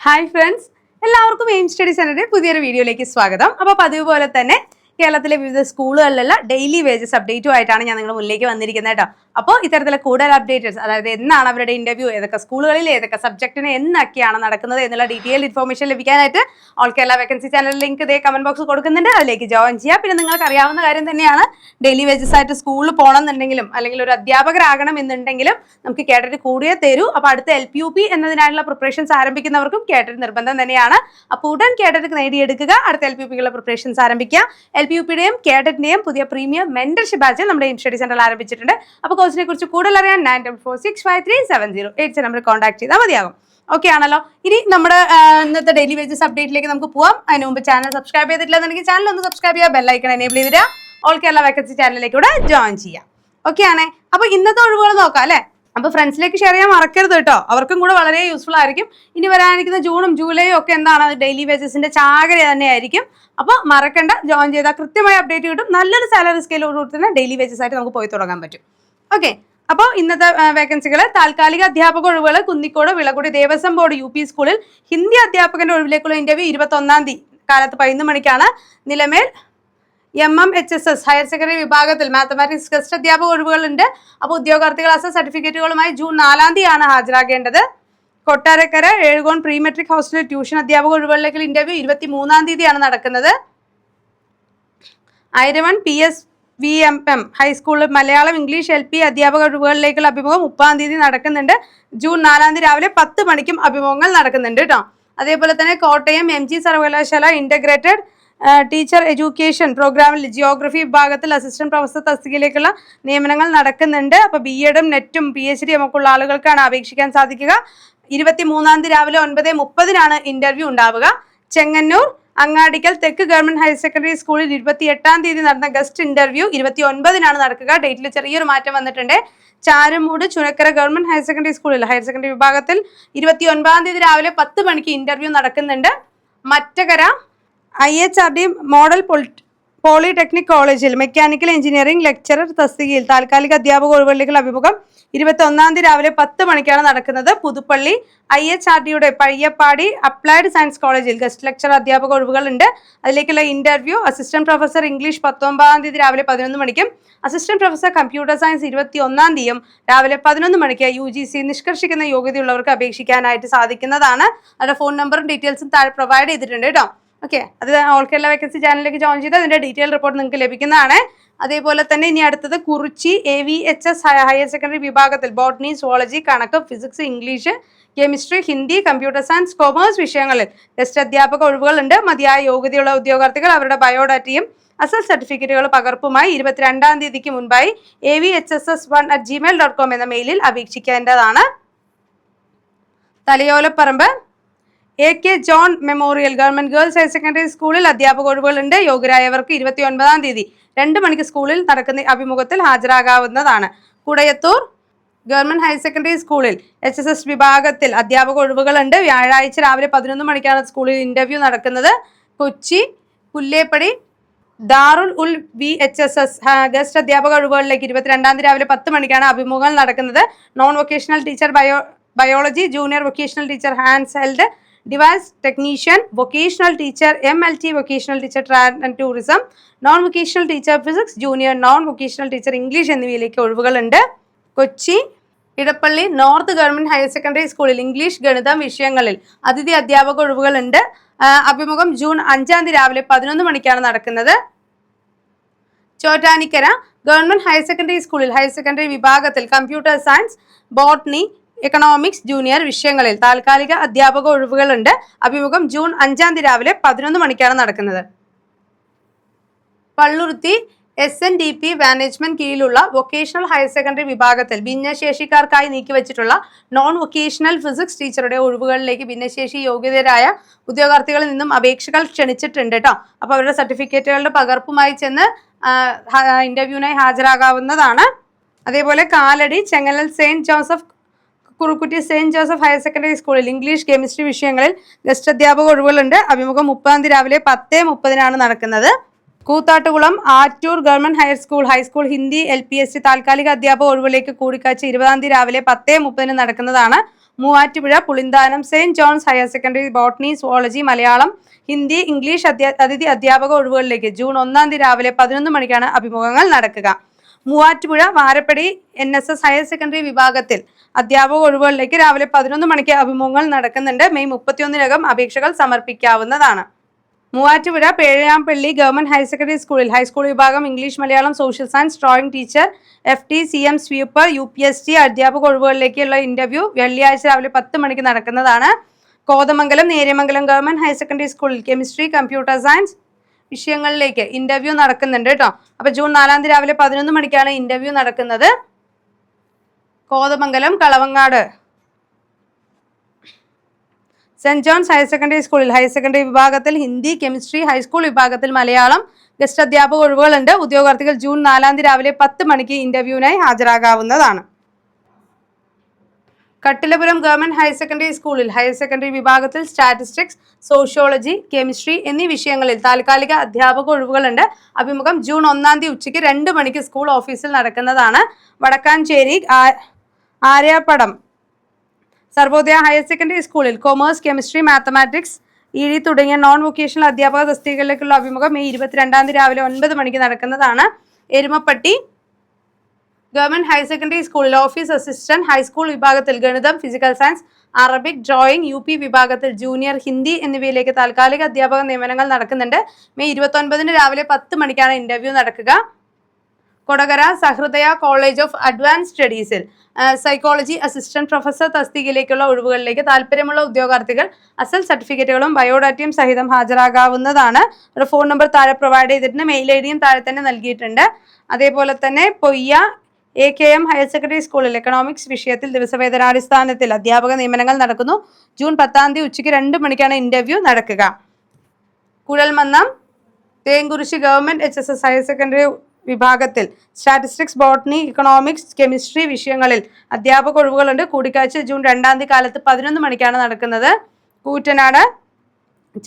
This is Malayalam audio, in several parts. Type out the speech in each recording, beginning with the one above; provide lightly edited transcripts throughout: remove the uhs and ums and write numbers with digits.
ഹായ് ഫ്രണ്ട്സ്, എല്ലാവർക്കും എയിം സ്റ്റഡി സെന്ററിന്റെ പുതിയൊരു വീഡിയോയിലേക്ക് സ്വാഗതം. അപ്പോൾ പതിവ് പോലെ തന്നെ കേരളത്തിലെ വിവിധ സ്കൂളുകളിലുള്ള ഡെയിലി വേജസ് അപ്ഡേറ്റുമായിട്ടാണ് ഞാൻ നിങ്ങളുടെ മുന്നിലേക്ക് വന്നിരിക്കുന്നത് കേട്ടോ. അപ്പോൾ ഇത്തരത്തിലെ കൂടുതൽ അപ്ഡേറ്റ്സ്, അതായത് എന്നാണ് അവരുടെ ഇന്റർവ്യൂ, ഏതൊക്കെ സ്കൂളുകളിൽ ഏതൊക്കെ സബ്ജക്റ്റിന് എന്നൊക്കെയാണ് നടക്കുന്നത് എന്നുള്ള ഡീറ്റെയിൽ ഇൻഫോർമേഷൻ ലഭിക്കാനായിട്ട് all Kerala vacancy channel link ഇതേ കമന്റ് ബോക്സ് കൊടുക്കുന്നുണ്ട്, അതിലേക്ക് ജോയിൻ ചെയ്യുക. പിന്നെ നിങ്ങൾക്ക് അറിയാവുന്ന കാര്യം തന്നെയാണ്, ഡെയിലി വേജസ് ആയിട്ട് സ്കൂളിൽ പോകണം എന്നുണ്ടെങ്കിലും അല്ലെങ്കിൽ ഒരു അധ്യാപകരാകണം എന്നുണ്ടെങ്കിലും നമുക്ക് കേട്ടിട്ട് കൂടിയേ തരൂ. അപ്പോൾ അടുത്ത LPUP എന്നതിനായുള്ള പ്രിപ്പറേഷൻസ് ആരംഭിക്കുന്നവർക്കും കേട്ടിട്ട് നിർബന്ധം തന്നെയാണ്. അപ്പോൾ ഉടൻ കേട്ടിട്ട് നേടിയെടുക്കുക, അടുത്ത LPUPക്കുള്ള പ്രിപ്പറേഷൻസ് ആരംഭിക്കുക. LPUPയുടെയും കേഡറ്റിന്റെയും പുതിയ പ്രീമിയം മെന്റർഷിപ്പ് ബാച്ച് നമ്മുടെ എയിം സ്റ്റഡി സെന്ററിൽ ആരംഭിച്ചിട്ടുണ്ട്. അപ്പോൾ കോഴ്സിനെ കുറിച്ച് കൂടുതൽ അറിയാൻ 94465370 നമ്പർ കോൺടാക്ട് ചെയ്താൽ മതിയാകും. ഓക്കെ ആണല്ലോ. ഇനി നമ്മുടെ ഇന്നത്തെ ഡെയിലി വേജസ് അപ്ഡേറ്റിലേക്ക് നമുക്ക് പോവാം. അതിന് മുമ്പ് ചാനൽ സബ്സ്ക്രൈബ് ചെയ്തിട്ടില്ലെന്നുണ്ടെങ്കിൽ ചാനൽ ഒന്ന് സബ്സ്ക്രൈബ് ചെയ്യുക, ബെല്ലൈക്കൺ എനേബിൾ ചെയ്തിട്ട് ഓൾ കേരള വേക്കൻസി ചാനലിലേക്കൂടെ ജോയിൻ ചെയ്യാം. ഓക്കെ ആണേ. അപ്പോൾ ഇന്നത്തെ ഒഴിവുകൾ നോക്കാം അല്ലേ. അപ്പോൾ ഫ്രണ്ട്സിലേക്ക് ഷെയർ ചെയ്യാൻ മറക്കരുത് കേട്ടോ, അവർക്കും കൂടെ വളരെ യൂസ്ഫുൾ ആയിരിക്കും. ഇനി വരാനിരിക്കുന്ന ജൂണും ജൂലൈയും ഒക്കെ എന്താണ് ഡെയിലി വേജസിന്റെ ചാകര തന്നെയായിരിക്കും. അപ്പോൾ മറക്കണ്ട, ജോയിൻ ചെയ്താൽ കൃത്യമായ അപ്ഡേറ്റ് കിട്ടും. നല്ലൊരു സാലറി സ്കെയിലോട് തന്നെ ഡെയിലി വേജസ് ആയിട്ട് നമുക്ക് പോയി തുടങ്ങാൻ പറ്റും. ഓക്കെ. അപ്പോൾ ഇന്നത്തെ വേക്കൻസികൾ: താൽക്കാലിക അധ്യാപക ഒഴിവുകൾ കുന്നിക്കോട് വിളക്കുടി ദേവസ്വം ബോർഡ് UP സ്കൂളിൽ ഹിന്ദി അധ്യാപകന്റെ ഒഴിവിലേക്കുള്ള ഇന്റർവ്യൂ 21-ാം തീയതി കാലത്ത് 11 മണിക്കാണ്. നിലമേൽ MMHSS ഹയർ സെക്കൻഡറി വിഭാഗത്തിൽ മാത്തമാറ്റിക്സ് ഗസ്റ്റ് അധ്യാപക ഒഴിവുകളുണ്ട്. അപ്പോൾ ഉദ്യോഗാർത്ഥികൾ സർട്ടിഫിക്കറ്റുകളുമായി ജൂൺ 4-ാം തീയതിയാണ് ഹാജരാകേണ്ടത്. കൊട്ടാരക്കര ഏഴുകോൺ പ്രീ മെട്രിക് ഹോസ്റ്റലിൽ ട്യൂഷൻ അധ്യാപക ഒഴിവുകളിലേക്കുള്ള ഇന്റർവ്യൂ 23-ാം തീയതിയാണ് നടക്കുന്നത്. ഐരവൺ PSVMM ഹൈസ്കൂളിൽ മലയാളം ഇംഗ്ലീഷ് LP അധ്യാപക ഒഴിവുകളിലേക്കുള്ള അഭിമുഖം 30-ാം തീയതി നടക്കുന്നുണ്ട്. ജൂൺ 4-ാം തീയതി രാവിലെ 10 മണിക്കും അഭിമുഖങ്ങൾ നടക്കുന്നുണ്ട് കേട്ടോ. അതേപോലെ തന്നെ കോട്ടയം MG സർവകലാശാല ഇന്റഗ്രേറ്റഡ് ടീച്ചർ എഡ്യൂക്കേഷൻ പ്രോഗ്രാമിൽ ജിയോഗ്രഫി വിഭാഗത്തിൽ അസിസ്റ്റന്റ് പ്രൊഫസർ തസ്തികയിലേക്കുള്ള നിയമനങ്ങൾ നടക്കുന്നുണ്ട്. അപ്പോൾ BEdും നെറ്റും PhD ഒക്കെ ഉള്ള ആളുകൾക്കാണ് അപേക്ഷിക്കാൻ സാധിക്കുക. 23-ാം തീയതി രാവിലെ 9:30 ഇന്റർവ്യൂ ഉണ്ടാവുക. ചെങ്ങന്നൂർ അങ്ങാടിക്കൽ തെക്ക് ഗവൺമെന്റ് ഹയർ സെക്കൻഡറി സ്കൂളിൽ 28-ാം തീയതി നടന്ന ഗസ്റ്റ് ഇന്റർവ്യൂ 29-നാണ് നടക്കുക. ഡേറ്റിൽ ചെറിയൊരു മാറ്റം വന്നിട്ടുണ്ട്. Charummood Chunakkara government higher secondary സ്കൂളിൽ ഹയർ സെക്കൻഡറി വിഭാഗത്തിൽ 29-ാം തീയതി രാവിലെ 10 മണിക്ക് ഇന്റർവ്യൂ നടക്കുന്നുണ്ട്. മറ്റകര IHRD മോഡൽ പോളിടെക്നിക് കോളേജിൽ മെക്കാനിക്കൽ എഞ്ചിനീയറിംഗ് ലെക്ചറർ തസ്തികയിൽ താൽക്കാലിക അധ്യാപക ഒഴിവുകളിലേക്കുള്ള അഭിമുഖം 21-ാം തീയതി രാവിലെ 10 മണിക്കാണ് നടക്കുന്നത്. പുതുപ്പള്ളി IHRDയുടെ പയ്യപ്പാടി അപ്ലൈഡ് സയൻസ് കോളേജിൽ ഗസ്റ്റ് ലെക്ചർ അധ്യാപക ഒഴിവുകളുണ്ട്. അതിലേക്കുള്ള ഇന്റർവ്യൂ അസിസ്റ്റന്റ് പ്രൊഫസർ ഇംഗ്ലീഷ് 19-ാം തീയതി രാവിലെ 11 മണിക്കും അസിസ്റ്റന്റ് പ്രൊഫസർ കമ്പ്യൂട്ടർ സയൻസ് 21-ാം തീയതിയും രാവിലെ 11 മണിക്ക് UGC നിഷ്കർഷിക്കുന്ന യോഗ്യതയുള്ളവർക്ക് അപേക്ഷിക്കാനായിട്ട് സാധിക്കുന്നതാണ്. അവരുടെ ഫോൺ നമ്പറും ഡീറ്റെയിൽസും താഴെ പ്രൊവൈഡ് ചെയ്തിട്ടുണ്ട് കേട്ടോ. ഓക്കെ, അത് ഓൾ കേരള വേക്കൻസി ചാനലിലേക്ക് ജോയിൻ ചെയ്ത് അതിന്റെ ഡീറ്റെയിൽ റിപ്പോർട്ട് നിങ്ങൾക്ക് ലഭിക്കുന്നതാണ്. അതേപോലെ തന്നെ ഇനി അടുത്തത് കുറിച്ചി AVHS ഹയർ സെക്കൻഡറി വിഭാഗത്തിൽ ബോട്ടണി, സുവോളജി, കണക്ക്, physics, English, chemistry, Hindi, computer science, commerce വിഷയങ്ങളിൽ ഗസ്റ്റ് അധ്യാപക ഒഴിവുകളുണ്ട്. മതിയായ യോഗ്യതയുള്ള ഉദ്യോഗാർത്ഥികൾ അവരുടെ ബയോഡാറ്റയും അസൽ സർട്ടിഫിക്കറ്റുകൾ പകർപ്പുമായി 22-ാം തീയതിക്ക് മുൻപായി avhss1@gmail.com എന്ന മെയിലിൽ അപേക്ഷിക്കേണ്ടതാണ്. Thalayolaparambu AK John memorial government girls higher secondary സ്കൂളിൽ അധ്യാപക ഒഴിവുകളുണ്ട്. യോഗ്യരായവർക്ക് 29-ാം തീയതി 2 മണിക്ക് സ്കൂളിൽ നടക്കുന്ന അഭിമുഖത്തിൽ ഹാജരാകാവുന്നതാണ്. കുടയത്തൂർ ഗവൺമെന്റ് ഹയർ സെക്കൻഡറി സ്കൂളിൽ HSS വിഭാഗത്തിൽ അധ്യാപക ഒഴിവുകളുണ്ട്. വ്യാഴാഴ്ച രാവിലെ 11 മണിക്കാണ് സ്കൂളിൽ ഇന്റർവ്യൂ നടക്കുന്നത്. കൊച്ചി പുല്ലേപ്പടി ദാറുൽ ഉൽ VHSS ഗസ്റ്റ് അധ്യാപക ഒഴിവുകളിലേക്ക് 22-ാം തീയതി രാവിലെ 10 മണിക്കാണ് അഭിമുഖങ്ങൾ നടക്കുന്നത്. Non vocational teacher biology, junior vocational teacher hands held device technician, vocational teacher MLT, vocational teacher travel and tourism, non vocational teacher physics, junior non vocational teacher English എന്നിവയിലേക്ക് ഒഴിവുകളുണ്ട്. Kochi Edappally north government higher secondary സ്കൂളിൽ ഇംഗ്ലീഷ്, ഗണിതം വിഷയങ്ങളിൽ അതിഥി അധ്യാപക ഒഴിവുകളുണ്ട്. അഭിമുഖം ജൂൺ 5-ാം തീയതി രാവിലെ 11 മണിക്കാണ് നടക്കുന്നത്. ചോറ്റാനിക്കര ഗവൺമെന്റ് ഹയർ സെക്കൻഡറി സ്കൂളിൽ ഹയർ സെക്കൻഡറി വിഭാഗത്തിൽ computer science, botany, economics junior വിഷയങ്ങളിൽ താൽക്കാലിക അധ്യാപക ഒഴിവുകളുണ്ട്. അഭിമുഖം ജൂൺ 5-ാം തീയതി രാവിലെ 11 മണിക്കാണ് നടക്കുന്നത്. പള്ളുരുത്തി SNDP മാനേജ്മെന്റ് കീഴിലുള്ള വൊക്കേഷണൽ ഹയർ സെക്കൻഡറി വിഭാഗത്തിൽ ഭിന്നശേഷിക്കാർക്കായി നീക്കിവച്ചിട്ടുള്ള നോൺ വൊക്കേഷണൽ ഫിസിക്സ് ടീച്ചറുടെ ഒഴിവുകളിലേക്ക് ഭിന്നശേഷി യോഗ്യതരായ ഉദ്യോഗാർത്ഥികളിൽ നിന്നും അപേക്ഷകൾ ക്ഷണിച്ചിട്ടുണ്ട് കേട്ടോ. അപ്പോൾ അവരുടെ സർട്ടിഫിക്കറ്റുകളുടെ പകർപ്പുമായി ചെന്ന് ഇന്റർവ്യൂവിനായി ഹാജരാകാവുന്നതാണ്. അതേപോലെ Kalady Chengal saint Joseph Kurukutty saint Joseph higher secondary സ്കൂളിൽ ഇംഗ്ലീഷ്, കെമിസ്ട്രി വിഷയങ്ങളിൽ ഗസ്റ്റ് അധ്യാപക ഒഴിവുകളുണ്ട്. അഭിമുഖം 30-ാം തീയതി രാവിലെ 10:30 നടക്കുന്നത്. Koothattukulam Attoor government high school Hindi LPST താൽക്കാലിക അധ്യാപക ഒഴിവിലേക്ക് കൂടിക്കാഴ്ച 20-ാം തീയതി രാവിലെ 10:30 നടക്കുന്നതാണ്. Muvattupuzha Pulinthanam saint John's higher secondary botany, zoology, Malayalam, Hindi, English അതിഥി അധ്യാപക ഒഴിവുകളിലേക്ക് ജൂൺ 1-ാം തീയതി രാവിലെ 11 മണിക്കാണ് അഭിമുഖങ്ങൾ നടക്കുക. മൂവാറ്റുപുഴ വാരപ്പടി NSS ഹയർ സെക്കൻഡറി വിഭാഗത്തിൽ അധ്യാപക ഒഴിവുകളിലേക്ക് രാവിലെ 11 മണിക്ക് അഭിമുഖങ്ങൾ നടക്കുന്നുണ്ട്. മെയ് 31-നകം അപേക്ഷകൾ സമർപ്പിക്കാവുന്നതാണ്. മൂവാറ്റുപുഴ പേഴയാമ്പള്ളി ഗവൺമെന്റ് ഹയർ സെക്കൻഡറി സ്കൂളിൽ ഹൈസ്കൂൾ വിഭാഗം English, Malayalam, social science, drawing teacher, FT, CM sweeper, UPST അധ്യാപക ഒഴിവുകളിലേക്കുള്ള ഇന്റർവ്യൂ വെള്ളിയാഴ്ച രാവിലെ 10 മണിക്ക് നടക്കുന്നതാണ്. Kothamangalam Neriamangalam government higher secondary സ്കൂളിൽ കെമിസ്ട്രി, കമ്പ്യൂട്ടർ സയൻസ് വിഷയങ്ങളിലേക്ക് ഇന്റർവ്യൂ നടക്കുന്നുണ്ട് കേട്ടോ. അപ്പൊ ജൂൺ 4-ാം തീയതി രാവിലെ 11 മണിക്കാണ് ഇന്റർവ്യൂ നടക്കുന്നത്. Kothamangalam Kalavangad saint John's higher secondary സ്കൂളിൽ ഹയർ സെക്കൻഡറി വിഭാഗത്തിൽ ഹിന്ദി, കെമിസ്ട്രി, ഹൈസ്കൂൾ വിഭാഗത്തിൽ മലയാളം ഗസ്റ്റ് അധ്യാപക ഒഴിവുകളുണ്ട്. ഉദ്യോഗാർത്ഥികൾ ജൂൺ 4-ാം തീയതി രാവിലെ 10 മണിക്ക് ഇന്റർവ്യൂവിനായി ഹാജരാകാവുന്നതാണ്. കട്ടിലപുരം ഗവൺമെന്റ് ഹയർ സെക്കൻഡറി സ്കൂളിൽ ഹയർ സെക്കൻഡറി വിഭാഗത്തിൽ സ്റ്റാറ്റിസ്റ്റിക്സ്, സോഷ്യോളജി, കെമിസ്ട്രി എന്നീ വിഷയങ്ങളിൽ താൽക്കാലിക അധ്യാപക ഒഴിവുകളുണ്ട്. അഭിമുഖം ജൂൺ 1-ാം തീയതി ഉച്ചയ്ക്ക് 2 മണിക്ക് സ്കൂൾ ഓഫീസിൽ നടക്കുന്നതാണ്. വടക്കാഞ്ചേരി ആര്യാപ്പടം സർവോദയ ഹയർ സെക്കൻഡറി സ്കൂളിൽ കൊമേഴ്സ്, കെമിസ്ട്രി, മാത്തമാറ്റിക്സ്, ED തുടങ്ങിയ നോൺ വൊക്കേഷണൽ അധ്യാപക തസ്തികകളിലേക്കുള്ള അഭിമുഖം മെയ് 22-ാം തീയതി രാവിലെ 9 മണിക്ക് നടക്കുന്നതാണ്. എരുമപ്പെട്ടി ഗവൺമെന്റ് ഹയർ സെക്കൻഡറി സ്കൂളിൽ ഓഫീസ് അസിസ്റ്റന്റ് ഹൈസ്കൂൾ വിഭാഗത്തിൽ ഗണിതം, ഫിസിക്കൽ സയൻസ്, അറബിക്, ഡ്രോയിങ്, UP വിഭാഗത്തിൽ ജൂനിയർ, ഹിന്ദി എന്നിവയിലേക്ക് താൽക്കാലിക അധ്യാപക നിയമനങ്ങൾ നടക്കുന്നുണ്ട്. മെയ് 29-ന് രാവിലെ 10 മണിക്കാണ് ഇന്റർവ്യൂ നടക്കുക. Kodakara Sahrdaya college of advance സ്റ്റഡീസിൽ സൈക്കോളജി അസിസ്റ്റന്റ് പ്രൊഫസർ തസ്തികയിലേക്കുള്ള ഒഴിവുകളിലേക്ക് താല്പര്യമുള്ള ഉദ്യോഗാർത്ഥികൾ അസൽ സർട്ടിഫിക്കറ്റുകളും ബയോഡാറ്റയും സഹിതം ഹാജരാകാവുന്നതാണ്. ഒരു ഫോൺ നമ്പർ താഴെ പ്രൊവൈഡ് ചെയ്തിട്ടുണ്ട്. മെയിൽ ID താഴെ തന്നെ നൽകിയിട്ടുണ്ട്. അതേപോലെ തന്നെ പൊയ്യ AKM ഹയർ സെക്കൻഡറി സ്കൂളിൽ എക്കണോമിക്സ് വിഷയത്തിൽ ദിവസവേതനാടിസ്ഥാനത്തിൽ അധ്യാപക നിയമനങ്ങൾ നടക്കുന്നു. ജൂൺ 10-ാം തീയതി ഉച്ചയ്ക്ക് 2 മണിക്കാണ് ഇന്റർവ്യൂ നടക്കുക. Kuzhalmannam Thenkurissi government HSS higher secondary വിഭാഗത്തിൽ സ്റ്റാറ്റിസ്റ്റിക്സ്, ബോട്ടണി, ഇക്കണോമിക്സ്, കെമിസ്ട്രി വിഷയങ്ങളിൽ അധ്യാപക ഒഴിവുകളുണ്ട്. കൂടിക്കാഴ്ച ജൂൺ 2-ാം തീയതി കാലത്ത് 11 മണിക്കാണ് നടക്കുന്നത്. Koottanad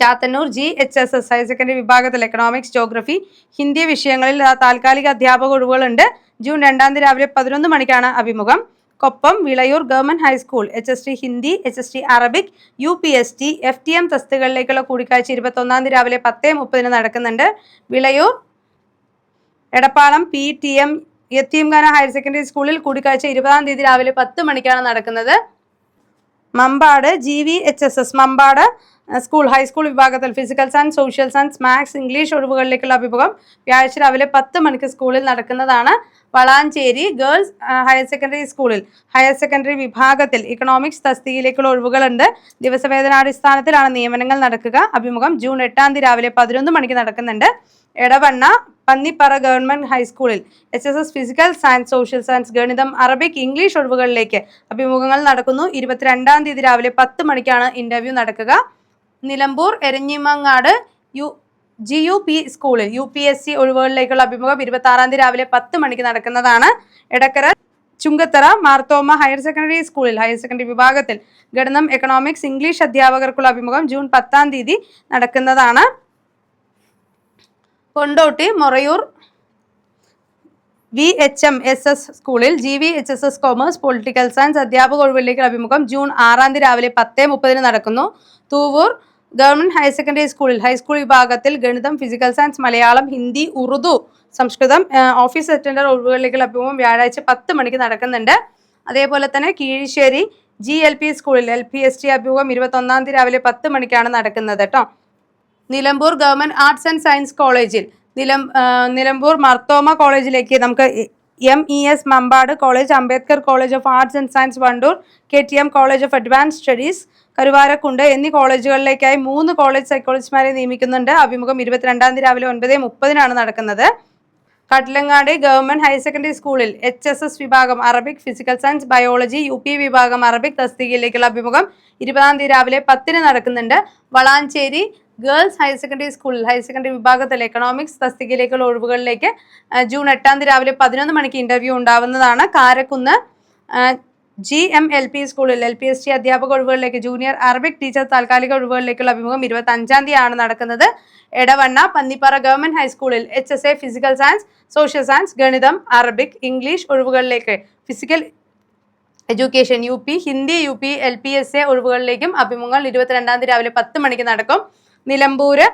Chathannoor GHSS higher secondary വിഭാഗത്തിൽ എക്കണോമിക്സ്, ജോഗ്രഫി, ഹിന്ദി വിഷയങ്ങളിൽ താൽക്കാലിക അധ്യാപക ഒഴിവുകളുണ്ട്. ജൂൺ 2-ാം തീയതി രാവിലെ 11 മണിക്കാണ് അഭിമുഖം. Koppam Vilayur government high school HST Hindi, HST Arabic, UPST, FTM തസ്തികകളിലേക്കുള്ള കൂടിക്കാഴ്ച 21-ാം തീയതി രാവിലെ 10:30 നടക്കുന്നുണ്ട്. വിളയൂർ എടപ്പാളം PTM യത്തീംഖാന ഹയർ സെക്കൻഡറി സ്കൂളിൽ കൂടിക്കാഴ്ച 20-ാം തീയതി രാവിലെ 10 മണിക്കാണ് നടക്കുന്നത്. Mampad GVHSS Mampad school high school വിഭാഗത്തിൽ physical science, social science, maths, English ഒഴിവുകളിലേക്കുള്ള അഭിമുഖം വ്യാഴാഴ്ച രാവിലെ 10 മണിക്ക് സ്കൂളിൽ നടക്കുന്നതാണ്. വളാഞ്ചേരി ഗേൾസ് ഹയർ സെക്കൻഡറി സ്കൂളിൽ ഹയർ സെക്കൻഡറി വിഭാഗത്തിൽ ഇക്കണോമിക്സ് തസ്തികയിലേക്കുള്ള ഒഴിവുകളുണ്ട്. ദിവസവേതനാടിസ്ഥാനത്തിലാണ് നിയമനങ്ങൾ നടക്കുക. അഭിമുഖം ജൂൺ 8-ാം തീയതി രാവിലെ 11 മണിക്ക് നടക്കുന്നുണ്ട്. എടവണ്ണ പന്നിപ്പറ ഗവൺമെന്റ് ഹൈസ്കൂളിൽ HSS physical science, social science, ഗണിതം, അറബിക്, ഇംഗ്ലീഷ് ഒഴിവുകളിലേക്ക് അഭിമുഖങ്ങൾ നടക്കുന്നു. 22-ാം തീയതി രാവിലെ 10 മണിക്കാണ് ഇന്റർവ്യൂ നടക്കുക. നിലമ്പൂർ എരഞ്ഞിമങ്ങാട് GUP സ്കൂളിൽ UPSC ഒഴിവുകളിലേക്കുള്ള അഭിമുഖം 26-ാം തീയതി രാവിലെ 10 മണിക്ക് നടക്കുന്നതാണ്. എടക്കര ചുങ്കത്തറ മാർത്തോമ ഹയർ സെക്കൻഡറി സ്കൂളിൽ ഹയർ സെക്കൻഡറി വിഭാഗത്തിൽ ഗണിതം, എക്കണോമിക്സ്, ഇംഗ്ലീഷ് അധ്യാപകർക്കുള്ള അഭിമുഖം ജൂൺ 10-ാം തീയതി നടക്കുന്നതാണ്. കൊണ്ടോട്ടി മൊറയൂർ VHMSS സ്കൂളിൽ GVHSS കോമേഴ്സ്, പൊളിറ്റിക്കൽ സയൻസ് അധ്യാപക ഒഴിവിലേക്ക് അഭിമുഖം ജൂൺ 6-ാം തീയതി രാവിലെ 10:30 നടക്കുന്നു. തൂവൂർ ഗവൺമെന്റ് ഹയർ സെക്കൻഡറി സ്കൂളിൽ ഹൈസ്കൂൾ വിഭാഗത്തിൽ ഗണിതം, ഫിസിക്കൽ സയൻസ്, മലയാളം, ഹിന്ദി, ഉറുദു, സംസ്കൃതം ഓഫീസ് അറ്റൻഡർ ഒഴിവുകളിലേക്കുള്ള അഭിമുഖം വ്യാഴാഴ്ച 10 മണിക്ക് നടക്കുന്നുണ്ട്. അതേപോലെ തന്നെ കീഴ്ശ്ശേരി GLP സ്കൂളിൽ LPST അഭിമുഖം 21-ാം തീയതി രാവിലെ 10 മണിക്കാണ് നടക്കുന്നത് കേട്ടോ. Nilambur government arts and science കോളേജിൽ നിലമ്പൂർ മർത്തോമ കോളേജിലേക്ക് നമുക്ക് MES Mampad college, Ambedkar college of arts and science Wandoor, KTM college of advance studies Karuvarakundu എന്നീ കോളേജുകളിലേക്കായി 3 കോളേജ് സൈക്കോളജിസ്റ്റുമാരെ നിയമിക്കുന്നുണ്ട്. അഭിമുഖം 22-ാം തീയതി രാവിലെ 9:30 നടക്കുന്നത്. കട്ടിലങ്ങാട് ഗവൺമെന്റ് ഹയർ സെക്കൻഡറി സ്കൂളിൽ HSS വിഭാഗം Arabic, physical science, biology, UP വിഭാഗം അറബിക് തസ്തികയിലേക്കുള്ള അഭിമുഖം 20-ാം തീയതി രാവിലെ 10 നടക്കുന്നുണ്ട്. വളാഞ്ചേരി ഗേൾസ് ഹയർ സെക്കൻഡറി സ്കൂളിൽ ഹയർ സെക്കൻഡറി വിഭാഗത്തിൽ എക്കണോമിക്സ് തസ്തികയിലേക്കുള്ള ഒഴിവുകളിലേക്ക് ജൂൺ 8-ാം തീയതി രാവിലെ 11 മണിക്ക് ഇന്റർവ്യൂ ഉണ്ടാവുന്നതാണ്. കാരക്കുന്ന് GMLP സ്കൂളിൽ LPST അധ്യാപക ഒഴിവുകളിലേക്ക് ജൂനിയർ അറബിക് ടീച്ചർ താൽക്കാലിക ഒഴിവുകളിലേക്കുള്ള അഭിമുഖം 25-ാം തീയതിയാണ് നടക്കുന്നത്. എടവണ്ണ പന്നിപ്പാറ ഗവൺമെന്റ് ഹൈസ്കൂളിൽ HSA physical science, social science, ഗണിതം, അറബിക്, ഇംഗ്ലീഷ് ഒഴിവുകളിലേക്ക് physical education UP, Hindi UP, LPSA ഒഴിവുകളിലേക്കും അഭിമുഖങ്ങൾ 22-ാം തീയതി രാവിലെ 10 മണിക്ക് നടക്കും. നിലമ്പൂര്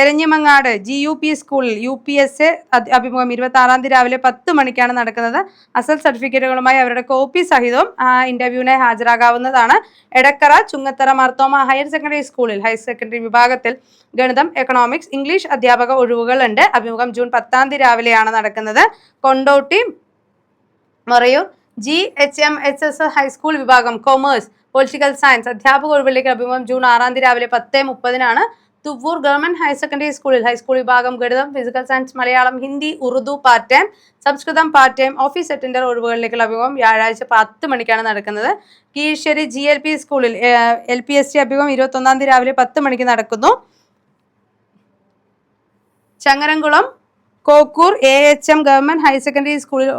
എരഞ്ഞിമങ്ങാട് GUP സ്കൂളിൽ UPSA അഭിമുഖം 26-ാം തീയതി രാവിലെ 10 മണിക്കാണ് നടക്കുന്നത്. അസൽ സർട്ടിഫിക്കറ്റുകളുമായി അവരുടെ കോപ്പി സഹിതവും ഇന്റർവ്യൂവിനായി ഹാജരാകാവുന്നതാണ്. എടക്കര ചുങ്ങത്തറ മാർത്തോമ ഹയർ സെക്കൻഡറി സ്കൂളിൽ ഹയർ സെക്കൻഡറി വിഭാഗത്തിൽ ഗണിതം, എക്കണോമിക്സ്, ഇംഗ്ലീഷ് അധ്യാപക ഒഴിവുകളുണ്ട്. അഭിമുഖം ജൂൺ 10-ാം തീയതി രാവിലെയാണ് നടക്കുന്നത്. കൊണ്ടോട്ടി മറയൂർ GHMHS ഹൈസ്കൂൾ വിഭാഗം കൊമേഴ്സ്, പൊളിറ്റിക്കൽ സയൻസ് അധ്യാപക ഒഴിവിലേക്ക് അഭിമുഖം ജൂൺ 6-ാം തീയതി രാവിലെ 10:30-നാണ്. തുവ്വൂർ ഗവൺമെന്റ് ഹയർ സെക്കൻഡറി സ്കൂളിൽ ഹൈസ്കൂൾ വിഭാഗം ഗണിതം, ഫിസിക്കൽ സയൻസ്, Malayalam, Hindi, Urdu part time, Samskritam part time, office attender ഒഴിവുകളിലേക്കുള്ള അഭിമുഖം വ്യാഴാഴ്ച 10 മണിക്കാണ് നടക്കുന്നത്. കീഴ്ശ്ശേരി GLP സ്കൂളിൽ LPST അഭിമുഖം 21-ാം തീയതി രാവിലെ 10 മണിക്ക് നടക്കുന്നു. Changaramkulam Kokkur AHM government higher secondary സ്കൂളിൽ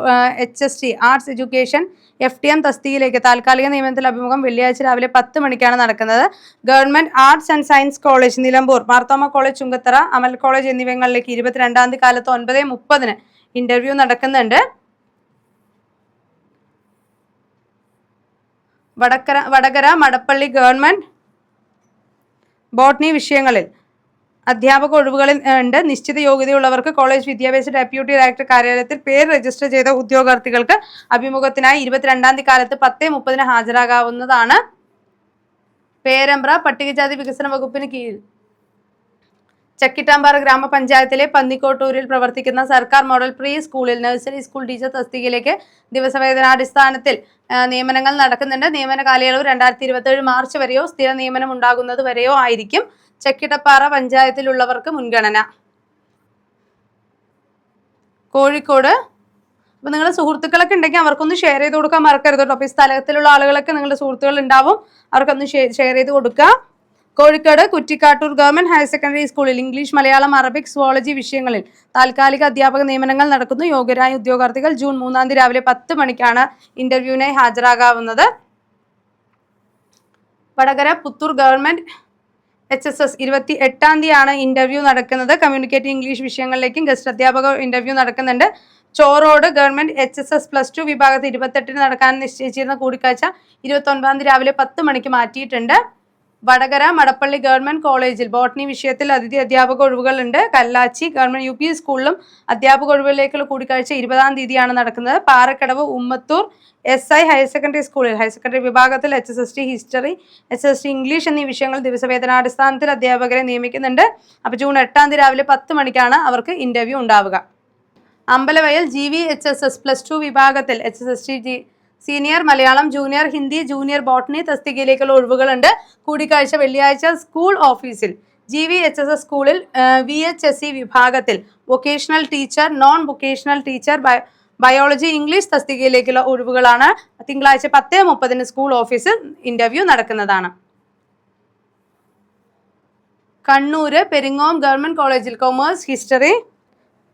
HST ആർട്സ് എഡ്യൂക്കേഷൻ FTM തസ്തികയിലേക്ക് താൽക്കാലിക നിയമനത്തിൽ അഭിമുഖം വെള്ളിയാഴ്ച രാവിലെ 10 മണിക്കാണ് നടക്കുന്നത്. Government arts and science college Nilambur, Marthoma college Chungathara, Amal college എന്നിവിടങ്ങളിലേക്ക് 22-ാം തീയതി കാലത്ത് 9:30-ന് ഇന്റർവ്യൂ നടക്കുന്നുണ്ട്. വടകര മടപ്പള്ളി ഗവൺമെന്റ് ബോട്ടണി വിഷയങ്ങളിൽ അധ്യാപക ഒഴിവുകളിൽ ഉണ്ട്. നിശ്ചിത യോഗ്യതയുള്ളവർക്ക് കോളേജ് വിദ്യാഭ്യാസ ഡെപ്യൂട്ടി ഡയറക്ടർ കാര്യാലയത്തിൽ പേര് രജിസ്റ്റർ ചെയ്ത ഉദ്യോഗാർത്ഥികൾക്ക് അഭിമുഖത്തിനായി 22-ാം തീയതി കാലത്ത് 10:30-ന് ഹാജരാകാവുന്നതാണ്. പേരമ്പ്ര പട്ടികജാതി വികസന വകുപ്പിന് കീഴിൽ ചക്കിട്ടാമ്പാറ ഗ്രാമപഞ്ചായത്തിലെ പന്നിക്കോട്ടൂരിൽ പ്രവർത്തിക്കുന്ന സർക്കാർ മോഡൽ പ്രീ സ്കൂളിൽ നഴ്സറി സ്കൂൾ ടീച്ചർ തസ്തികയിലേക്ക് ദിവസവേതനാടിസ്ഥാനത്തിൽ നിയമനങ്ങൾ നടക്കുന്നുണ്ട്. നിയമന കാലയളവ് 2027 മാർച്ച് വരെയോ സ്ഥിര നിയമനം ഉണ്ടാകുന്നത് വരെയോ ആയിരിക്കും. ചക്കിട്ടപ്പാറ പഞ്ചായത്തിലുള്ളവർക്ക് മുൻഗണന. കോഴിക്കോട് അപ്പോൾ നിങ്ങളുടെ സുഹൃത്തുക്കളൊക്കെ ഉണ്ടെങ്കിൽ അവർക്കൊന്ന് ഷെയർ ചെയ്ത് കൊടുക്കാൻ മറക്കരുത് കേട്ടോ. അപ്പോൾ ഈ സ്ഥലത്തിലുള്ള ആളുകളൊക്കെ നിങ്ങളുടെ സുഹൃത്തുക്കൾ ഉണ്ടാവും, അവർക്കൊന്ന് ഷെയർ ചെയ്ത് കൊടുക്കുക. Kozhikode Kuttikkattoor government higher secondary സ്കൂളിൽ ഇംഗ്ലീഷ്, മലയാളം, അറബിക്, സുവോളജി വിഷയങ്ങളിൽ താൽക്കാലിക അധ്യാപക നിയമനങ്ങൾ നടക്കുന്നു. യോഗ്യരായ ഉദ്യോഗാർത്ഥികൾ ജൂൺ 3-ാം തീയതി രാവിലെ 10 മണിക്കാണ് ഇന്റർവ്യൂവിനായി ഹാജരാകാവുന്നത്. വടകര പുത്തൂർ ഗവൺമെന്റ് HSS 28-ാം തീയതിയാണ് ഇന്റർവ്യൂ നടക്കുന്നത്. കമ്മ്യൂണിക്കേറ്റീവ് ഇംഗ്ലീഷ് വിഷയങ്ങളിലേക്കും ഗസ്റ്റ് അധ്യാപക ഇന്റർവ്യൂ നടക്കുന്നുണ്ട്. ചോറോഡ് ഗവൺമെന്റ് HSS +2 വിഭാഗത്തിൽ 28-ന് നടക്കാൻ നിശ്ചയിച്ചിരുന്ന കൂടിക്കാഴ്ച 29-ാം തീയതി രാവിലെ 10 മണിക്ക് മാറ്റിയിട്ടുണ്ട്. വടകര മടപ്പള്ളി ഗവൺമെന്റ് കോളേജിൽ ബോട്ടണി വിഷയത്തിൽ അതിഥി അധ്യാപക ഒഴിവുകളുണ്ട്. കല്ലാച്ചി ഗവൺമെന്റ് UP സ്കൂളിലും അധ്യാപക ഒഴിവുകളിലേക്കുള്ള കൂടിക്കാഴ്ച 20-ാം തീയതിയാണ് നടക്കുന്നത്. Parakkadavu Ummathur SI higher secondary സ്കൂളിൽ ഹയർ സെക്കൻഡറി വിഭാഗത്തിൽ HSST ഹിസ്റ്ററി, HSST ഇംഗ്ലീഷ് എന്നീ വിഷയങ്ങൾ ദിവസവേതനാടിസ്ഥാനത്തിൽ അധ്യാപകരെ നിയമിക്കുന്നുണ്ട്. അപ്പോൾ ജൂൺ 8-ാം തീയതി രാവിലെ 10 മണിക്കാണ് അവർക്ക് ഇന്റർവ്യൂ ഉണ്ടാവുക. അമ്പലവയൽ GVHSS +2 വിഭാഗത്തിൽ HSST senior Malayalam, junior Hindi, junior botany തസ്തികയിലേക്കുള്ള ഒഴിവുകളുണ്ട്. കൂടിക്കാഴ്ച വെള്ളിയാഴ്ച സ്കൂൾ ഓഫീസിൽ. GVHSS സ്കൂളിൽ VHSE വിഭാഗത്തിൽ vocational teacher, non vocational teacher, biology, English തസ്തികയിലേക്കുള്ള ഒഴിവുകളാണ്. തിങ്കളാഴ്ച 10:30-ന് സ്കൂൾ ഓഫീസിൽ ഇന്റർവ്യൂ നടക്കുന്നതാണ്. കണ്ണൂര് പെരിങ്ങോം ഗവൺമെന്റ് കോളേജിൽ commerce, history,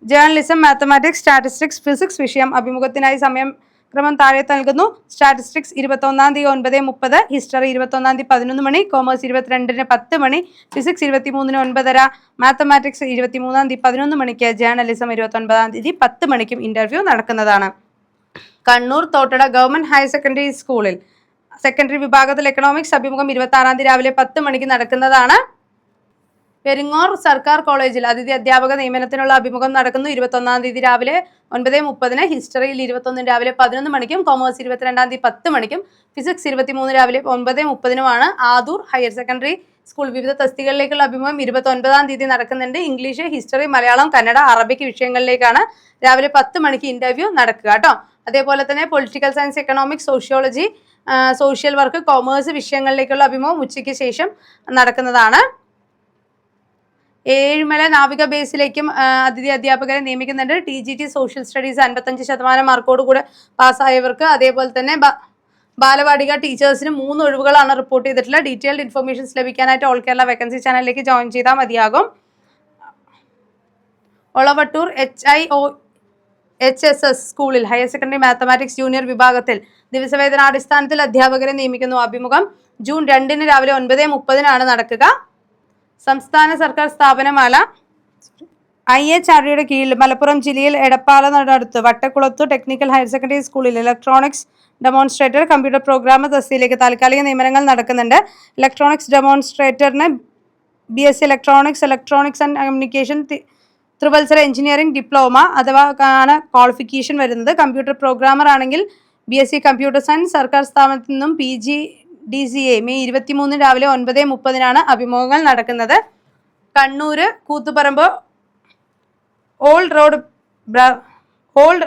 journalism, mathematics, statistics, physics വിഷയം അഭിമുഖത്തിനായി സമയം ക്രമം താഴെ നൽകുന്നു. സ്റ്റാറ്റിസ്റ്റിക്സ് 21-ാം തീയതി 9:30, ഹിസ്റ്ററി 21-ാം തീയതി 11 മണി, കോമേഴ്സ് 22-ന് 10 മണി, ഫിസിക്സ് 23-ന് 9:30, മാത്തമാറ്റിക്സ് 23-ാം തീയതി 11 മണിക്ക്, ജേർണലിസം 29-ാം തീയതി 10 മണിക്കും ഇന്റർവ്യൂ നടക്കുന്നതാണ്. Kannur Thottada government higher secondary സ്കൂളിൽ സെക്കൻഡറി വിഭാഗത്തിൽ എക്കണോമിക്സ് അഭിമുഖം 26-ാം തീയതി രാവിലെ 10 മണിക്ക് നടക്കുന്നതാണ്. പെരിങ്ങോർ സർക്കാർ കോളേജിൽ അതിഥി അധ്യാപക നിയമനത്തിനുള്ള അഭിമുഖം നടക്കുന്നു. 21-ാം തീയതി രാവിലെ 9:30, ഹിസ്റ്ററിയിൽ 21 രാവിലെ 11 മണിക്കും, കോമേഴ്സ് 22-ാം തീയതി 10 മണിക്കും, ഫിസിക്സ് 23 രാവിലെ 9:30-നുമാണ്. ആദൂർ ഹയർ സെക്കൻഡറി സ്കൂൾ വിവിധ തസ്തികകളിലേക്കുള്ള അഭിമുഖം 29-ാം തീയതി നടക്കുന്നുണ്ട്. English, history, Malayalam, Kannada, Arabic വിഷയങ്ങളിലേക്കാണ് രാവിലെ 10 മണിക്ക് ഇന്റർവ്യൂ നടക്കുക കേട്ടോ. അതേപോലെ തന്നെ political science, economics, sociology, social work, commerce വിഷയങ്ങളിലേക്കുള്ള അഭിമുഖം ഉച്ചയ്ക്ക് ശേഷം നടക്കുന്നതാണ്. ഏഴിമല നാവിക ബേസിലേക്കും അതിഥി അധ്യാപകരെ നിയമിക്കുന്നുണ്ട്. TGT സോഷ്യൽ സ്റ്റഡീസ് 55% മാർക്കോട് കൂടെ പാസ്സായവർക്ക്, അതേപോലെ തന്നെ ബാലവാടിക ടീച്ചേഴ്സിന് 3 ഒഴിവുകളാണ് റിപ്പോർട്ട് ചെയ്തിട്ടുള്ളത്. ഡീറ്റെയിൽഡ് ഇൻഫർമേഷൻസ് ലഭിക്കാനായിട്ട് ഓൾ കേരള വേക്കൻസി ചാനലിലേക്ക് ജോയിൻ ചെയ്താൽ മതിയാകും. ഒളവട്ടൂർ HSS സ്കൂളിൽ ഹയർ സെക്കൻഡറി മാത്തമാറ്റിക്സ് ജൂനിയർ വിഭാഗത്തിൽ ദിവസവേതനാടിസ്ഥാനത്തിൽ അധ്യാപകരെ നിയമിക്കുന്നു. അഭിമുഖം ജൂൺ 2 രാവിലെ 9:30 നടക്കുക. സംസ്ഥാന സർക്കാർ സ്ഥാപനമാല IHRDയുടെ കീഴിൽ മലപ്പുറം ജില്ലയിൽ എടപ്പാളനടുത്ത് വട്ടക്കുളത്തു ടെക്നിക്കൽ ഹയർ സെക്കൻഡറി സ്കൂളിൽ ഇലക്ട്രോണിക്സ് ഡെമോൺസ്ട്രേറ്റർ കമ്പ്യൂട്ടർ പ്രോഗ്രാമർ തസ്തികയിലേക്ക് താൽക്കാലിക നിയമനങ്ങൾ നടക്കുന്നുണ്ട്. ഇലക്ട്രോണിക്സ് ഡെമോൺസ്ട്രേറ്ററിന് BSc ഇലക്ട്രോണിക്സ് ആൻഡ് കമ്മ്യൂണിക്കേഷൻ ത്രിവത്സര എഞ്ചിനീയറിംഗ് ഡിപ്ലോമ അഥവാ ആണ് ക്വാളിഫിക്കേഷൻ വരുന്നത്. കമ്പ്യൂട്ടർ പ്രോഗ്രാമർ ആണെങ്കിൽ BSc കമ്പ്യൂട്ടർ സയൻസ്. സർക്കാർ സ്ഥാപനത്തിൽ നിന്നും PGDCA മെയ് 23 രാവിലെ 9:30 അഭിമുഖങ്ങൾ നടക്കുന്നത്. കണ്ണൂർ കൂത്തുപറമ്പ് ഓൾഡ്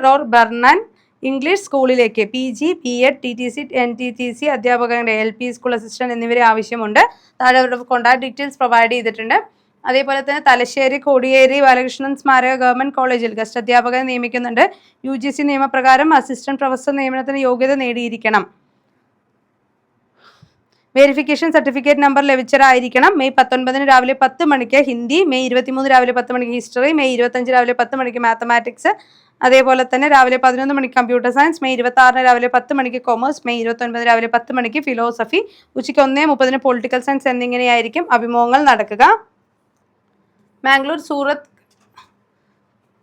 റോഡ് ബർണൻ ഇംഗ്ലീഷ് സ്കൂളിലേക്ക് PG B.Ed TTC NTTC അധ്യാപകരുടെ LP സ്കൂൾ അസിസ്റ്റന്റ് എന്നിവരെ ആവശ്യമുണ്ട്. താഴെ അവരുടെ കോൺടാക്ട് ഡീറ്റെയിൽസ് പ്രൊവൈഡ് ചെയ്തിട്ടുണ്ട്. അതേപോലെ തന്നെ തലശ്ശേരി കോടിയേരി ബാലകൃഷ്ണൻ സ്മാരക ഗവൺമെന്റ് കോളേജിൽ ഗസ്റ്റ് അധ്യാപകരെ നിയമിക്കുന്നുണ്ട്. UGC നിയമപ്രകാരം അസിസ്റ്റന്റ് പ്രൊഫസർ നിയമനത്തിന് യോഗ്യത നേടിയിരിക്കണം. വെരിഫിക്കേഷൻ സർട്ടിഫിക്കറ്റ് നമ്പർ ലഭിച്ചവരായിരിക്കണം. മെയ് 19 രാവിലെ 10 ഹിന്ദി, മെയ് 23 രാവിലെ 10 ഹിസ്റ്ററി, മെയ് 25 രാവിലെ 10 മാത്തമാറ്റിക്സ്, അതേപോലെ തന്നെ രാവിലെ 11 കമ്പ്യൂട്ടർ സയൻസ്, മെയ് 26 രാവിലെ 10 കൊമേഴ്സ്, മെയ് 29 രാവിലെ 10 ഫിലോസഫി, ഉച്ചയ്ക്ക് 1:30 പൊളിറ്റിക്കൽ സയൻസ് എന്നിങ്ങനെയായിരിക്കും അഭിമുഖങ്ങൾ നടക്കുക. മാംഗ്ലൂർ സൂറത്ത്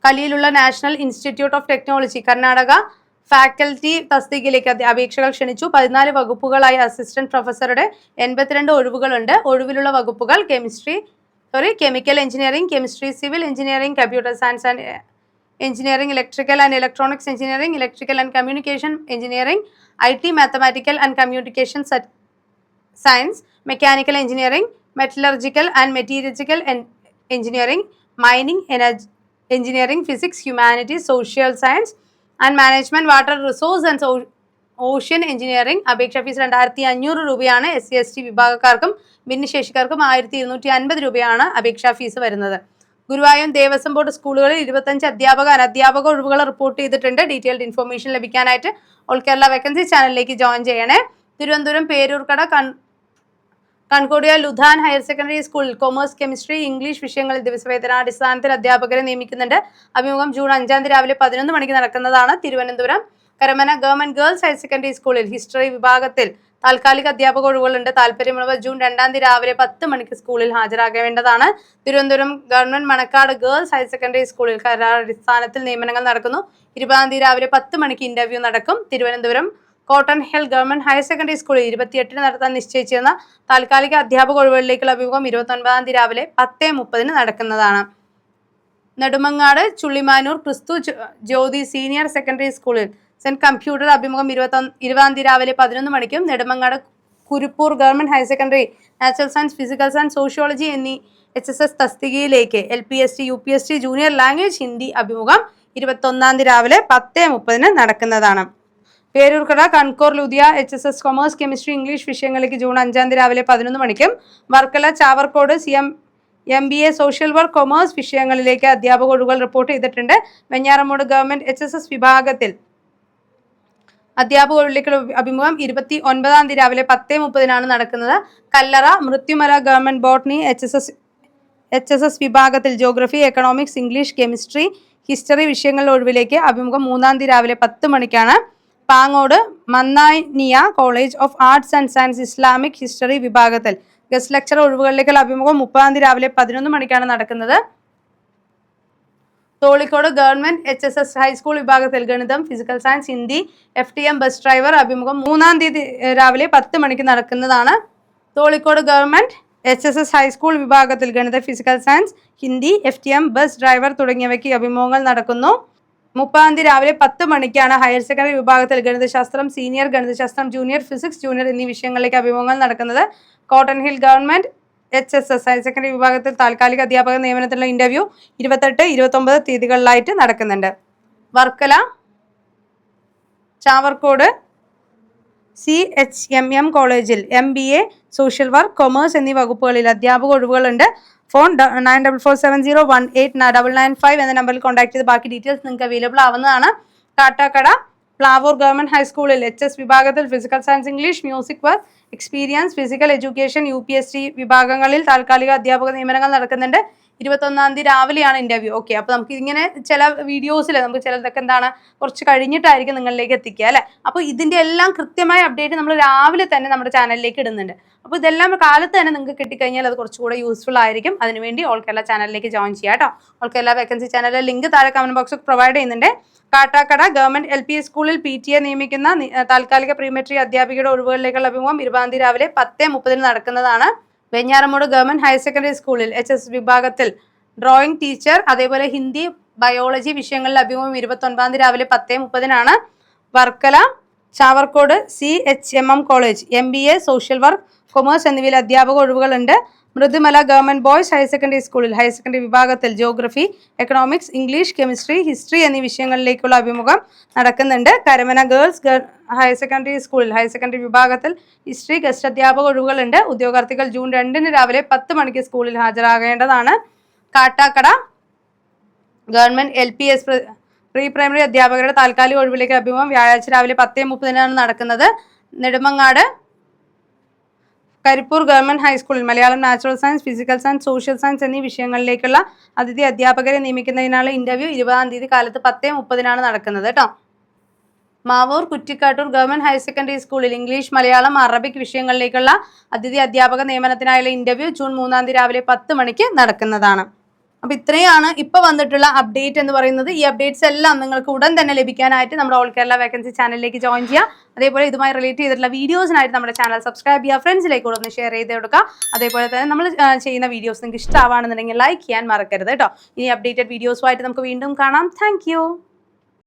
കലിയിലുള്ള national institute of technology Karnataka faculty തസ്തികയിലേക്ക് അപേക്ഷകൾ ക്ഷണിച്ചു. 14 വകുപ്പുകളായി അസിസ്റ്റന്റ് പ്രൊഫസറുടെ 82 ഒഴിവുകളുണ്ട്. ഒഴിവിലുള്ള വകുപ്പുകൾ chemical engineering, chemistry, civil engineering, computer science and engineering, electrical and electronics engineering, electrical and communication engineering, IT mathematical and communication science, mechanical engineering, metallurgical and materials engineering, mining engineering, physics, humanities, social science and management, water resource and ocean engineering. അപേക്ഷാ ഫീസ് 2500 രൂപയാണ്. SC/ST വിഭാഗക്കാർക്കും ഭിന്നശേഷിക്കാർക്കും 1250 രൂപയാണ് അപേക്ഷാ ഫീസ് വരുന്നത്. ഗുരുവായൂർ ദേവസ്വം ബോർഡ് സ്കൂളുകളിൽ 25 അധ്യാപക ഒഴിവുകൾ റിപ്പോർട്ട് ചെയ്തിട്ടുണ്ട്. ഡീറ്റെയിൽഡ് ഇൻഫർമേഷൻ ലഭിക്കാനായിട്ട് ഓൾ കേരള വേക്കൻസി ചാനലിലേക്ക് ജോയിൻ ചെയ്യണേ. Thiruvananthapuram Peroorkada Concordia Lutheran higher secondary സ്കൂളിൽ കൊമേഴ്സ്, കെമിസ്ട്രി, ഇംഗ്ലീഷ് വിഷയങ്ങളിൽ ദിവസവേതനാടിസ്ഥാനത്തിൽ അധ്യാപകരെ നിയമിക്കുന്നുണ്ട്. അഭിമുഖം ജൂൺ 5 രാവിലെ 11 നടക്കുന്നതാണ്. Thiruvananthapuram Karamana government girls higher secondary സ്കൂളിൽ ഹിസ്റ്ററി വിഭാഗത്തിൽ താൽക്കാലിക അധ്യാപക ഒഴിവുകളുണ്ട്. താല്പര്യമുള്ളവർ ജൂൺ 2 രാവിലെ 10 സ്കൂളിൽ ഹാജരാകേണ്ടതാണ്. Thiruvananthapuram government Manacaud girls higher secondary സ്കൂളിൽ കരാറടിസ്ഥാനത്തിൽ നിയമനങ്ങൾ നടക്കുന്നു. 20 രാവിലെ 10 ഇന്റർവ്യൂ നടക്കും. Thiruvananthapuram Cotton Hill government higher secondary സ്കൂളിൽ 28 നടത്താൻ നിശ്ചയിച്ചിരുന്ന താൽക്കാലിക അധ്യാപക ഒഴിവുകളിലേക്കുള്ള അഭിമുഖം 29 രാവിലെ 10:30 നടക്കുന്നതാണ്. Nedumangad Chullimanoor Kristu Jyothi senior secondary school saint computer അഭിമുഖം 20 രാവിലെ 11 Nedumangad Kuruppur government higher secondary natural science, physical science, sociology എന്നീ HSS തസ്തികയിലേക്ക് LPST UPST junior language Hindi അഭിമുഖം 21 രാവിലെ 10:30 നടക്കുന്നതാണ്. Peroorkada Concordia Lutheran HSS commerce, chemistry, English വിഷയങ്ങളിലേക്ക് ജൂൺ 5 രാവിലെ 11 Varkala Chavarcode MBA social work commerce വിഷയങ്ങളിലേക്ക് അധ്യാപക ഒഴിവുകൾ റിപ്പോർട്ട് ചെയ്തിട്ടുണ്ട്. വെഞ്ഞാറമൂട് ഗവൺമെന്റ് HSS വിഭാഗത്തിൽ അധ്യാപക ഒഴിവിലേക്കുള്ള അഭിമുഖം 29 രാവിലെ 10:30 നടക്കുന്നത്. കല്ലറ മൃത്യുമല ഗവൺമെന്റ് ബോട്ടണി HSS വിഭാഗത്തിൽ geography, economics, English, chemistry, history വിഷയങ്ങളുടെ ഒഴിവിലേക്ക് അഭിമുഖം 3 രാവിലെ 10 Pangode Mannaniya college of arts and science Islamic history വിഭാഗത്തിൽ ഗസ്റ്റ് ലെക്ചർ ഒഴിവുകളിലേക്കുള്ള അഭിമുഖം 30 രാവിലെ 11 നടക്കുന്നത്. തോളിക്കോട് ഗവൺമെന്റ് HSS ഹൈസ്കൂൾ വിഭാഗത്തിൽ ഗണിതം, ഫിസിക്കൽ science, Hindi, FTM bus driver അഭിമുഖം 3 രാവിലെ 10 നടക്കുന്നതാണ്. തോളിക്കോട് ഗവൺമെന്റ് HSS ഹൈസ്കൂൾ വിഭാഗത്തിൽ ഗണിത, physical science, Hindi, FTM bus driver തുടങ്ങിയവയ്ക്ക് അഭിമുഖങ്ങൾ നടക്കുന്നു. 30 രാവിലെ 10 ഹയർ സെക്കൻഡറി വിഭാഗത്തിൽ ഗണിതശാസ്ത്രം, സീനിയർ ഗണിതശാസ്ത്രം, ജൂനിയർ ഫിസിക്സ്, ജൂനിയർ എന്നീ വിഷയങ്ങളിലേക്ക് അഭിമുഖങ്ങൾ നടക്കുന്നത്. Cotton Hill government HSS higher secondary വിഭാഗത്തിൽ താൽക്കാലിക അധ്യാപക നിയമനത്തിനുള്ള ഇന്റർവ്യൂ 28, 29 തീയതികളിലായിട്ട് നടക്കുന്നുണ്ട്. വർക്കല ചാവർക്കോട് CHMM കോളേജിൽ MBA സോഷ്യൽ വർക്ക്, കൊമേഴ്സ് എന്നീ വകുപ്പുകളിൽ അധ്യാപക ഒഴിവുകളുണ്ട്. ഫോൺ 9447018995 എന്ന നമ്പറിൽ കോൺടാക്ട് ചെയ്ത് ബാക്കി ഡീറ്റെയിൽസ് നിങ്ങൾക്ക് അവൈലബിൾ ആവുന്നതാണ്. കാട്ടാക്കട പ്ലാവൂർ ഗവൺമെന്റ് ഹൈസ്കൂളിൽ HS വിഭാഗത്തിൽ physical science, English, music work experience, physical education, UPST വിഭാഗങ്ങളിൽ താൽക്കാലിക അധ്യാപക നിയമനങ്ങൾ നടക്കുന്നുണ്ട്. 21 രാവിലെയാണ് ഇന്റർവ്യൂ. ഓക്കെ, അപ്പൊ നമുക്ക് ഇങ്ങനെ ചില വീഡിയോസിൽ നമുക്ക് ചിലതൊക്കെ എന്താണ് കുറച്ച് കഴിഞ്ഞിട്ടായിരിക്കും നിങ്ങളിലേക്ക് എത്തിക്കുക അല്ലെ. അപ്പൊ ഇതിന്റെ എല്ലാം കൃത്യമായ അപ്ഡേറ്റ് നമ്മൾ രാവിലെ തന്നെ നമ്മുടെ ചാനലിലേക്ക് ഇടുന്നുണ്ട്. അപ്പോൾ ഇതെല്ലാം കാലത്ത് തന്നെ നിങ്ങൾക്ക് കിട്ടിക്കഴിഞ്ഞാൽ അത് കുറച്ചുകൂടെ യൂസ്ഫുൾ ആയിരിക്കും. അതിനുവേണ്ടി ഓൾ കേരള ചാനലിലേക്ക് ജോയിൻ ചെയ്യാം കേട്ടോ. ഓൾ കേരള വേക്കൻസി ചാനലിലെ ലിങ്ക് താഴെ കമന്റ് ബോക്സിൽ പ്രൊവൈഡ് ചെയ്യുന്നുണ്ട്. കാട്ടാക്കട ഗവൺമെന്റ് LP സ്കൂളിൽ PTA നിയമിക്കുന്ന താൽക്കാലിക പ്രീമെട്രി അധ്യാപികയുടെ ഒഴിവുകളിലേക്കുള്ള അഭിമുഖം 20 രാവിലെ 10:30 നടക്കുന്നതാണ്. വെഞ്ഞാറമൂട് ഗവൺമെന്റ് ഹയർ സെക്കൻഡറി സ്കൂളിൽ HS വിഭാഗത്തിൽ ഡ്രോയിങ് ടീച്ചർ, അതേപോലെ ഹിന്ദി, ബയോളജി വിഷയങ്ങളിലെ അഭിമുഖം 29 രാവിലെ 10:30 Varkala Chavarcode CHMM college MBA social work, commerce എന്നിവയിൽ അധ്യാപക ഒഴിവുകളുണ്ട്. മൃദുമല ഗവൺമെന്റ് ബോയ്സ് ഹയർ സെക്കൻഡറി സ്കൂളിൽ ഹയർ സെക്കൻഡറി വിഭാഗത്തിൽ geography, economics, English, chemistry, history എന്നീ വിഷയങ്ങളിലേക്കുള്ള അഭിമുഖം നടക്കുന്നുണ്ട്. കരമന ഗേൾസ് ഹയർ സെക്കൻഡറി സ്കൂളിൽ ഹയർ സെക്കൻഡറി വിഭാഗത്തിൽ ഹിസ്റ്ററി ഗസ്റ്റ് അധ്യാപക ഒഴിവുകളുണ്ട്. ഉദ്യോഗാർത്ഥികൾ ജൂൺ 2 രാവിലെ 10 സ്കൂളിൽ ഹാജരാകേണ്ടതാണ്. Kattakada government LPS pre primary അധ്യാപകരുടെ താൽക്കാലിക ഒഴിവിലേക്ക് അഭിമുഖം വ്യാഴാഴ്ച രാവിലെ 10:30 നടക്കുന്നത്. നെടുമങ്ങാട് കരിപ്പൂർ ഗവൺമെന്റ് ഹൈസ്കൂളിൽ Malayalam, natural science, physical science, social science എന്നീ വിഷയങ്ങളിലേക്കുള്ള അതിഥി അധ്യാപകരെ നിയമിക്കുന്നതിനുള്ള ഇന്റർവ്യൂ 20 കാലത്ത് 10:30 നടക്കുന്നത് കേട്ടോ. Mavoor Kuttikkattoor government higher secondary സ്കൂളിൽ ഇംഗ്ലീഷ്, മലയാളം, അറബിക് വിഷയങ്ങളിലേക്കുള്ള അതിഥി അധ്യാപക നിയമനത്തിനായുള്ള ഇന്റർവ്യൂ ജൂൺ 3 രാവിലെ 10 നടക്കുന്നതാണ്. അപ്പൊ ഇത്രയാണ് ഇപ്പൊ വന്നിട്ടുള്ള അപ്ഡേറ്റ് എന്ന് പറയുന്നത്. ഈ അപ്ഡേറ്റ്സ് എല്ലാം നിങ്ങൾക്ക് ഉടൻ തന്നെ ലഭിക്കാനായിട്ട് നമ്മുടെ ഓൾ കേരള വേക്കൻസി ചാനലിലേക്ക് ജോയിൻ ചെയ്യുക. അതേപോലെ ഇതുമായി റിലേറ്റ് ചെയ്തിട്ടുള്ള വീഡിയോസിനായിട്ട് നമ്മുടെ ചാനൽ സബ്സ്ക്രൈബ് ചെയ്യുക, ഫ്രണ്ട്സിലേക്ക് കൂടെ ഒന്ന് ഷെയർ ചെയ്ത് കൊടുക്കുക. അതേപോലെ തന്നെ നമ്മൾ ചെയ്യുന്ന വീഡിയോസ് നിങ്ങൾക്ക് ഇഷ്ടമാണെന്നുണ്ടെങ്കിൽ ലൈക്ക് ചെയ്യാൻ മറക്കരുത് കേട്ടോ. ഇനി അപ്ഡേറ്റഡ് വീഡിയോസുമായിട്ട് നമുക്ക് വീണ്ടും കാണാം. താങ്ക്